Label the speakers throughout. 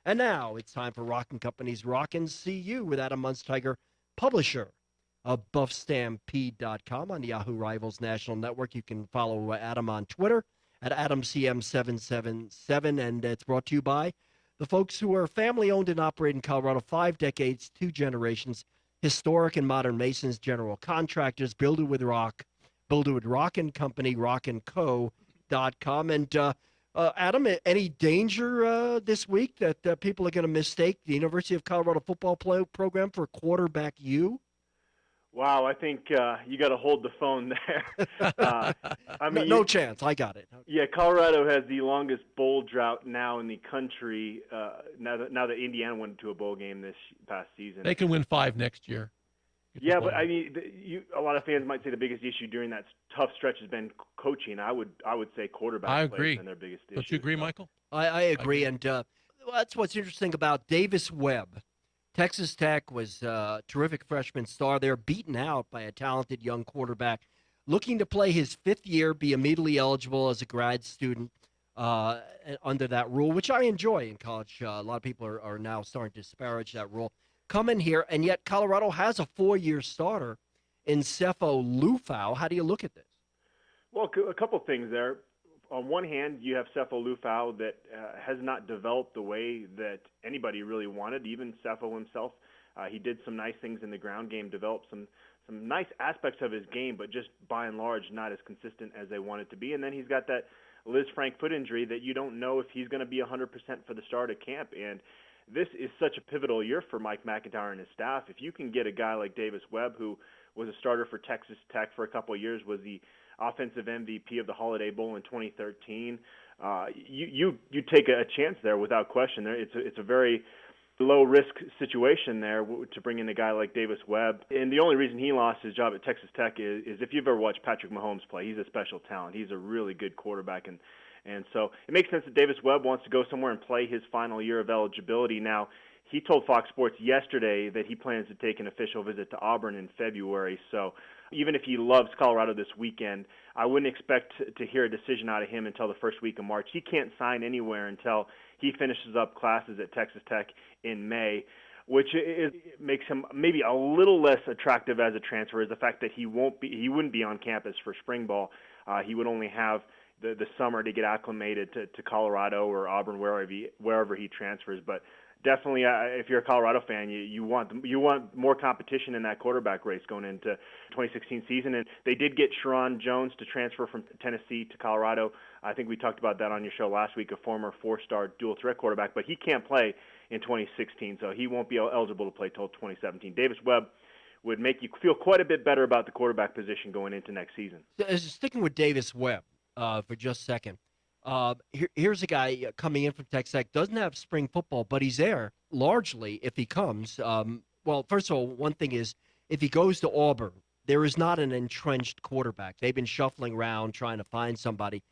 Speaker 1: And now it's time for Rockin Company's Rockin CU with Adam Munsterteiger, publisher of BuffStampede.com on the Yahoo Rivals National Network. You can follow Adam on Twitter at AdamCM777, and it's brought to you by the folks who are family-owned and operated in Colorado, 5 decades, 2 generations, historic and modern masons, general contractors, build it with rock, build it with Rockin Company, RockinCo.com. And Adam, any danger this week that people are going to mistake the University of Colorado football program for quarterback U?
Speaker 2: Wow, I think you got to hold the phone there.
Speaker 1: I mean, no chance. I got it.
Speaker 2: Yeah, Colorado has the longest bowl drought now in the country. Now that Indiana went into a bowl game this past season,
Speaker 3: they can win 5 next year.
Speaker 2: Yeah, but I mean, a lot of fans might say the biggest issue during that tough stretch has been coaching. I would say quarterback play has been their biggest issue.
Speaker 3: Don't you agree, Michael?
Speaker 1: I agree, and that's what's interesting about Davis Webb. Texas Tech was a terrific freshman star there, beaten out by a talented young quarterback, looking to play his 5th year, be immediately eligible as a grad student under that rule, which I enjoy in college. A lot of people are now starting to disparage that rule. Come in here, and yet Colorado has a 4-year starter in Sefo Lufau. How do you look at this?
Speaker 2: Well, a couple things there. On one hand, you have Sefo Lufau that has not developed the way that anybody really wanted, even Sefo himself. He did some nice things in the ground game, developed some nice aspects of his game, but just by and large not as consistent as they wanted to be. And then he's got that Liz Frank foot injury that you don't know if he's going to be 100% for the start of camp. And this is such a pivotal year for Mike McIntyre and his staff. If you can get a guy like Davis Webb, who was a starter for Texas Tech for a couple of years, was the offensive MVP of the Holiday Bowl in 2013, you take a chance there without question. It's a very low-risk situation there to bring in a guy like Davis Webb. And the only reason he lost his job at Texas Tech is if you've ever watched Patrick Mahomes play, he's a special talent. He's a really good quarterback, and so it makes sense that Davis Webb wants to go somewhere and play his final year of eligibility. Now, he told Fox Sports yesterday that he plans to take an official visit to Auburn in February. So even if he loves Colorado this weekend, I wouldn't expect to hear a decision out of him until the first week of March. He can't sign anywhere until he finishes up classes at Texas Tech in May, which makes him maybe a little less attractive as a transfer, is the fact that he wouldn't be on campus for spring ball. He would only have the summer to get acclimated to Colorado or Auburn, wherever he transfers. But definitely, if you're a Colorado fan, you want more competition in that quarterback race going into 2016 season. And they did get Sharon Jones to transfer from Tennessee to Colorado. I think we talked about that on your show last week, a former 4-star dual threat quarterback, but he can't play in 2016, so he won't be eligible to play till 2017. Davis Webb would make you feel quite a bit better about the quarterback position going into next season.
Speaker 1: Sticking with Davis Webb for just a second. Here's a guy coming in from Texas Tech, doesn't have spring football, but he's there largely if he comes. Well, first of all, one thing is if he goes to Auburn, there is not an entrenched quarterback. They've been shuffling around trying to find somebody.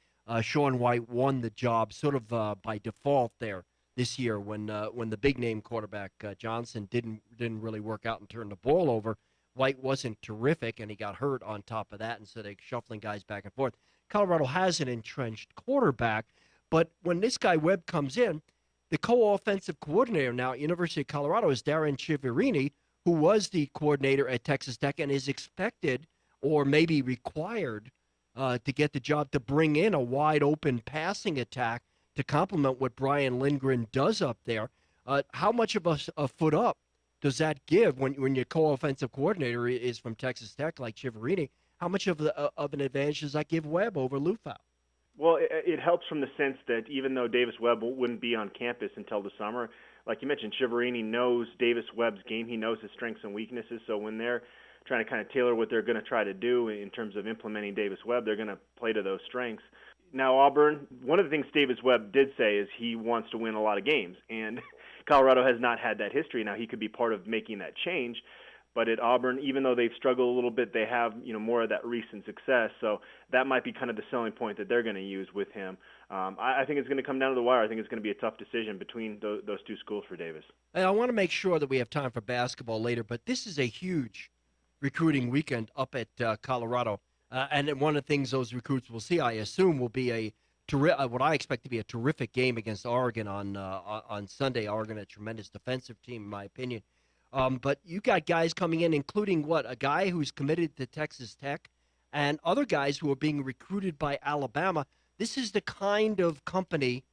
Speaker 1: Sean White won the job sort of by default there this year when the big name quarterback Johnson didn't really work out and turn the ball over. White wasn't terrific, and he got hurt on top of that, and so they're shuffling guys back and forth. Colorado has an entrenched quarterback, but when this guy Webb comes in, the co-offensive coordinator now at University of Colorado is Darren Chiaverini, who was the coordinator at Texas Tech and is expected or maybe required to get the job to bring in a wide-open passing attack to complement what Brian Lindgren does up there. How much of a foot up does that give when your co-offensive coordinator is from Texas Tech like Chiaverini? How much of an advantage does that give Webb over Lufau?
Speaker 2: Well, it helps from the sense that even though Davis Webb wouldn't be on campus until the summer, like you mentioned, Chiaverini knows Davis Webb's game. He knows his strengths and weaknesses. So when they're trying to kind of tailor what they're going to try to do in terms of implementing Davis Webb, they're going to play to those strengths. Now, Auburn, one of the things Davis Webb did say is he wants to win a lot of games, and Colorado has not had that history. Now, he could be part of making that change. But at Auburn, even though they've struggled a little bit, they have more of that recent success. So that might be kind of the selling point that they're going to use with him. I think it's going to come down to the wire. I think it's going to be a tough decision between those two schools for Davis.
Speaker 1: And I want to make sure that we have time for basketball later, but this is a huge recruiting weekend up at Colorado. And one of the things those recruits will see, I assume, will be a what I expect to be a terrific game against Oregon on Sunday. Oregon, a tremendous defensive team, in my opinion. But you got guys coming in, including a guy who's committed to Texas Tech and other guys who are being recruited by Alabama. This is the kind of company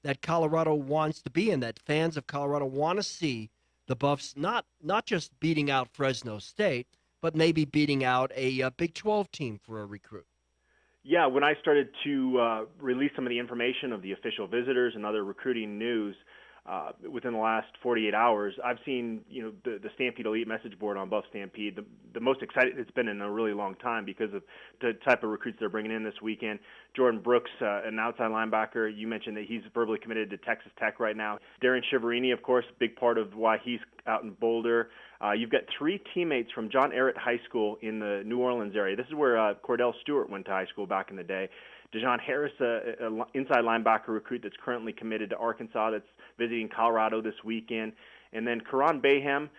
Speaker 1: that Colorado wants to be in, that fans of Colorado want to see the Buffs not just beating out Fresno State, but maybe beating out a Big 12 team for a recruit.
Speaker 2: Yeah, when I started to release some of the information of the official visitors and other recruiting news within the last 48 hours, I've seen the Stampede Elite message board on Buff Stampede, the most excited it's been in a really long time because of the type of recruits they're bringing in this weekend. Jordan Brooks, an outside linebacker, you mentioned that he's verbally committed to Texas Tech right now. Darren Shiverini, of course, big part of why he's out in Boulder. You've got 3 teammates from John Ehret High School in the New Orleans area. This is where Cordell Stewart went to high school back in the day. Dejon Harris, an inside linebacker recruit that's currently committed to Arkansas, that's visiting Colorado this weekend. And then Karan Bayham,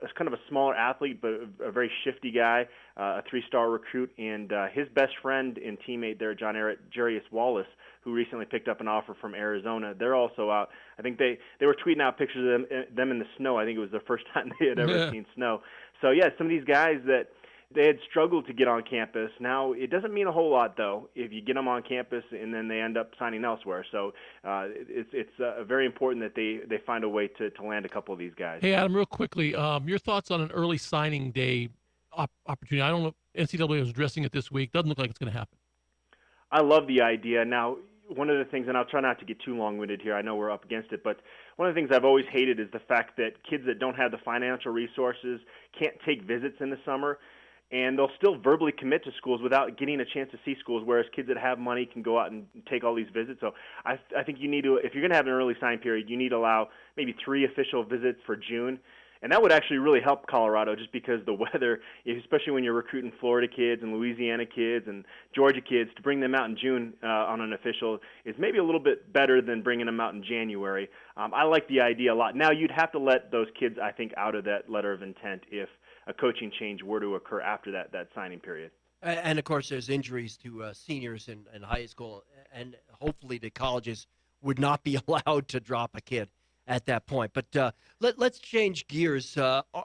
Speaker 2: is kind of a smaller athlete, but a very shifty guy, a 3-star recruit. And his best friend and teammate there, John Ehret, Jarius Wallace, who recently picked up an offer from Arizona. They're also out. I think they were tweeting out pictures of them in the snow. I think it was the first time they had ever seen snow. So, yeah, some of these guys that they had struggled to get on campus. Now, it doesn't mean a whole lot, though, if you get them on campus and then they end up signing elsewhere. So it's very important that they find a way to land a couple of these guys.
Speaker 3: Hey, Adam, real quickly, your thoughts on an early signing day opportunity? I don't know if NCAA was addressing it this week. Doesn't look like it's going to happen.
Speaker 2: I love the idea. Now, one of the things, and I'll try not to get too long-winded here, I know we're up against it, but one of the things I've always hated is the fact that kids that don't have the financial resources can't take visits in the summer, and they'll still verbally commit to schools without getting a chance to see schools, whereas kids that have money can go out and take all these visits. So I think you need to, if you're going to have an early sign period, you need to allow maybe 3 official visits for June. And that would actually really help Colorado just because the weather, especially when you're recruiting Florida kids and Louisiana kids and Georgia kids, to bring them out in June on an official is maybe a little bit better than bringing them out in January. I like the idea a lot. Now, you'd have to let those kids, I think, out of that letter of intent if a coaching change were to occur after that signing period.
Speaker 1: And, of course, there's injuries to seniors in high school, and hopefully the colleges would not be allowed to drop a kid at that point. But let's change gears.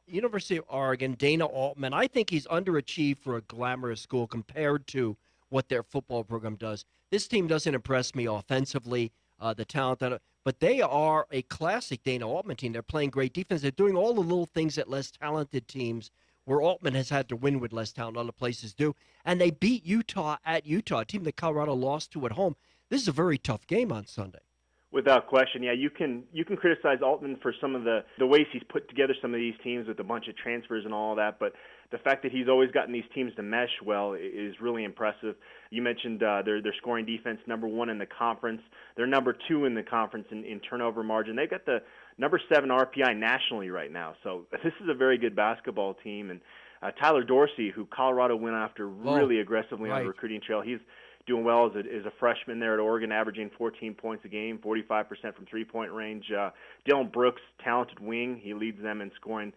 Speaker 1: University of Oregon, Dana Altman, I think he's underachieved for a glamorous school compared to what their football program does. This team doesn't impress me offensively, the talent, but they are a classic Dana Altman team. They're playing great defense. They're doing all the little things that less talented teams where Altman has had to win with less talent, other places do. And they beat Utah at Utah, a team that Colorado lost to at home. This is a very tough game on Sunday.
Speaker 2: Without question, yeah. You can criticize Altman for some of the ways he's put together some of these teams with a bunch of transfers and all of that, but the fact that he's always gotten these teams to mesh well is really impressive. You mentioned their scoring defense, number 1 in the conference. They're number 2 in the conference in turnover margin. They've got the number 7 RPI nationally right now. So this is a very good basketball team. And Tyler Dorsey, who Colorado went after really aggressively on the recruiting trail, he's doing well as a freshman there at Oregon, averaging 14 points a game, 45% from three-point range. Dylan Brooks, talented wing. He leads them in scoring.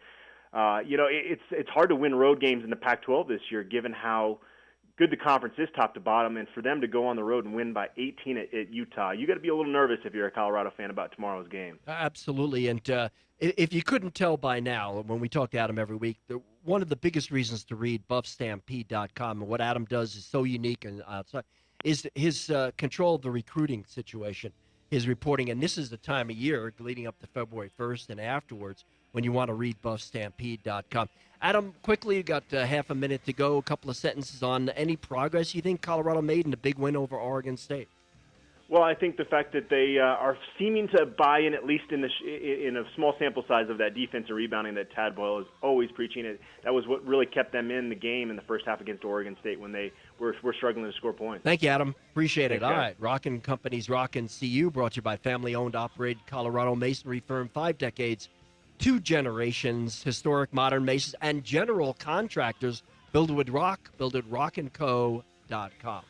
Speaker 2: It's hard to win road games in the Pac-12 this year, given how good the conference is top to bottom, and for them to go on the road and win by 18 at Utah, you got to be a little nervous if you're a Colorado fan about tomorrow's game.
Speaker 1: Absolutely, and if you couldn't tell by now, when we talk to Adam every week, one of the biggest reasons to read BuffStampede.com and what Adam does is so unique and outside is his control of the recruiting situation, his reporting, and this is the time of year leading up to February 1st and afterwards when you want to read BuffStampede.com. Adam, quickly, you got half a minute to go. A couple of sentences on any progress you think Colorado made in the big win over Oregon State.
Speaker 2: Well, I think the fact that they are seeming to buy in, at least in a small sample size, of that defense and rebounding that Tad Boyle is always preaching. That was what really kept them in the game in the first half against Oregon State when they were struggling to score points.
Speaker 1: Thank you, Adam. Appreciate it.
Speaker 2: Thanks,
Speaker 1: All
Speaker 2: guys.
Speaker 1: right. Rockin Company's Rockin CU, brought to you by family-owned, operated Colorado masonry firm, 5 decades, 2 generations, historic modern masons, and general contractors. Build with rock, build at rockandco.com.